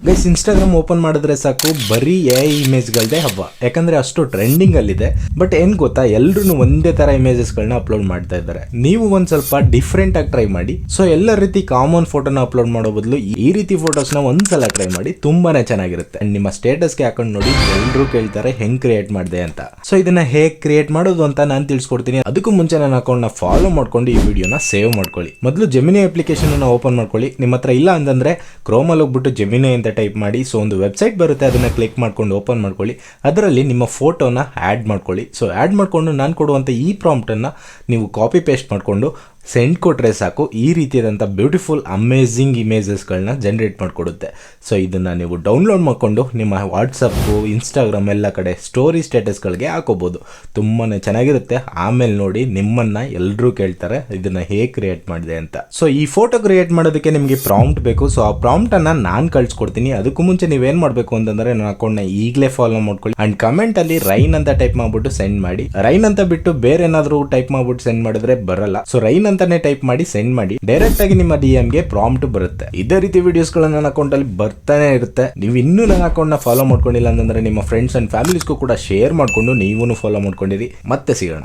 Guys Instagram open ಮಾಡಿದ್ರೆ ಸಾಕು ಬರೀ AI ಇಮೇಜ್ಗಳದೇ ಹಬ್ಬ. ಯಾಕಂದ್ರೆ ಅಷ್ಟು ಟ್ರೆಂಡಿಂಗ್ ಅಲ್ಲಿದೆ. ಬಟ್ ಏನ್ ಗೊತ್ತಾ, ಎಲ್ರು ಒಂದೇ ತರ ಇಮೇಜಸ್ ಗಳನ್ನ ಅಪ್ಲೋಡ್ ಮಾಡ್ತಾ ಇದ್ದಾರೆ. ನೀವು ಒಂದ್ ಸ್ವಲ್ಪ ಡಿಫ್ರೆಂಟ್ ಆಗಿ ಟ್ರೈ ಮಾಡಿ. ಸೊ ಎಲ್ಲ ರೀತಿ ಕಾಮನ್ ಫೋಟೋನ ಅಪ್ಲೋಡ್ ಮಾಡೋ ಬದಲು ಈ ರೀತಿ ಫೋಟೋಸ್ ನ ಒಂದ್ಸಲ ಟ್ರೈ ಮಾಡಿ, ತುಂಬಾನೇ ಚೆನ್ನಾಗಿರುತ್ತೆ. And ನಿಮ್ಮ ಸ್ಟೇಟಸ್ಗೆ ಹಾಕೊಂಡು ನೋಡಿ, ಎಲ್ರು ಕೇಳ್ತಾರೆ ಹೆಂಗ್ ಕ್ರಿಯೇಟ್ ಮಾಡಿದೆ ಅಂತ. ಸೊ ಇದನ್ನ ಹೇಗ್ ಕ್ರಿಯೇಟ್ ಮಾಡೋದು ಅಂತ ನಾನು ತಿಳಿಸ್ಕೊಡ್ತೀನಿ. ಅದಕ್ಕೂ ಮುಂಚೆ ನನ್ನ ಅಕೌಂಟ್ ನ ಫಾಲೋ ಮಾಡ್ಕೊಂಡು ಈ ವಿಡಿಯೋನ ಸೇವ್ ಮಾಡ್ಕೊಳ್ಳಿ. ಮೊದಲು ಜೆಮಿನಿ ಅಪ್ಲಿಕೇಶನ್ ಅನ್ನ ಓಪನ್ ಮಾಡ್ಕೊಳ್ಳಿ. ನಿಮ್ಮ ಹತ್ರ ಇಲ್ಲ ಅಂತಂದ್ರೆ ಕ್ರೋಮ್ ಅಲ್ಲಿ ಹೋಗ್ಬಿಟ್ಟು ಜೆಮಿನಿ ಅಂತ ಟೈಪ್ ಮಾಡಿ. ಸೊ ಒಂದು ವೆಬ್ಸೈಟ್ ಬರುತ್ತೆ, ಅದನ್ನ ಕ್ಲಿಕ್ ಮಾಡ್ಕೊಂಡು ಓಪನ್ ಮಾಡ್ಕೊಳ್ಳಿ. ಅದರಲ್ಲಿ ನಿಮ್ಮ ಫೋಟೋನ ಆಡ್ ಮಾಡ್ಕೊಳ್ಳಿ. ಸೊ ಆಡ್ ಮಾಡ್ಕೊಂಡು ನಾನು ಕೊಡುವಂತ ಈ ಪ್ರಾಂಪ್ಟ್ ಅನ್ನ ನೀವು ಕಾಪಿ ಪೇಸ್ಟ್ ಮಾಡ್ಕೊಂಡು ಸೆಂಡ್ ಕೊಟ್ರೆ ಸಾಕು, ಈ ರೀತಿಯಾದಂಥ ಬ್ಯೂಟಿಫುಲ್ ಅಮೇಝಿಂಗ್ ಇಮೇಜಸ್ಗಳನ್ನ ಜನರೇಟ್ ಮಾಡಿಕೊಡುತ್ತೆ. ಸೊ ಇದನ್ನು ನೀವು ಡೌನ್ಲೋಡ್ ಮಾಡಿಕೊಂಡು ನಿಮ್ಮ ವಾಟ್ಸಪ್ಪು, ಇನ್ಸ್ಟಾಗ್ರಾಮ್ ಎಲ್ಲ ಕಡೆ ಸ್ಟೋರಿ ಸ್ಟೇಟಸ್ಗಳಿಗೆ ಹಾಕೋಬೋದು. ತುಂಬಾ ಚೆನ್ನಾಗಿರುತ್ತೆ. ಆಮೇಲೆ ನೋಡಿ, ನಿಮ್ಮನ್ನು ಎಲ್ಲರೂ ಕೇಳ್ತಾರೆ ಇದನ್ನು ಹೇಗೆ ಕ್ರಿಯೇಟ್ ಮಾಡಿದೆ ಅಂತ. ಸೊ ಈ ಫೋಟೋ ಕ್ರಿಯೇಟ್ ಮಾಡೋದಕ್ಕೆ ನಿಮಗೆ ಪ್ರಾಂಪ್ಟ್ ಬೇಕು. ಸೊ ಆ ಪ್ರಾಂಪ್ಟನ್ನು ನಾನು ಕಳಿಸ್ಕೊಡ್ತೀನಿ. ಅದಕ್ಕೂ ಮುಂಚೆ ನೀವೇನು ಮಾಡಬೇಕು ಅಂತಂದರೆ, ನನ್ನ ಅಕೌಂಟ್ನ ಈಗಲೇ ಫಾಲೋ ಮಾಡ್ಕೊಳ್ಳಿ. ಆ್ಯಂಡ್ ಕಮೆಂಟಲ್ಲಿ ರೈನ್ ಅಂತ ಟೈಪ್ ಮಾಡಿಬಿಟ್ಟು ಸೆಂಡ್ ಮಾಡಿ. ರೈನ್ ಅಂತ ಬಿಟ್ಟು ಬೇರೆ ಏನಾದರೂ ಟೈಪ್ ಮಾಡಿಬಿಟ್ಟು ಸೆಂಡ್ ಮಾಡಿದ್ರೆ ಬರಲ್ಲ. ಸೊ ರೈನ್ ಅಂತಾನೆ ಟೈಪ್ ಮಾಡಿ ಸೆಂಡ್ ಮಾಡಿ. ಡೈರೆಕ್ಟ್ ಆಗಿ ನಿಮ್ಮ DM ಗೆ ಪ್ರಾಂಪ್ಟ್ ಬರುತ್ತೆ. ಇದೇ ರೀತಿ ವಿಡಿಯೋಸ್ ಗಳು ನನ್ನ ಅಕೌಂಟ್ ಅಲ್ಲಿ ಬರ್ತಾನೆ ಇರುತ್ತೆ. ನೀವು ಇನ್ನೂ ನನ್ನ ಅಕೌಂಟ್ ನ ಫಾಲೋ ಮಾಡ್ಕೊಂಡಿಲ್ಲ ಅಂತಂದ್ರೆ ನಿಮ್ಮ ಫ್ರೆಂಡ್ಸ್ ಅಂಡ್ ಫ್ಯಾಮಿಲೀಸ್ಗೂ ಕೂಡ ಶೇರ್ ಮಾಡ್ಕೊಂಡು ನೀವೂ ಫಾಲೋ ಮಾಡ್ಕೊಂಡಿರಿ. ಮತ್ತೆ ಸಿಗೋಣ.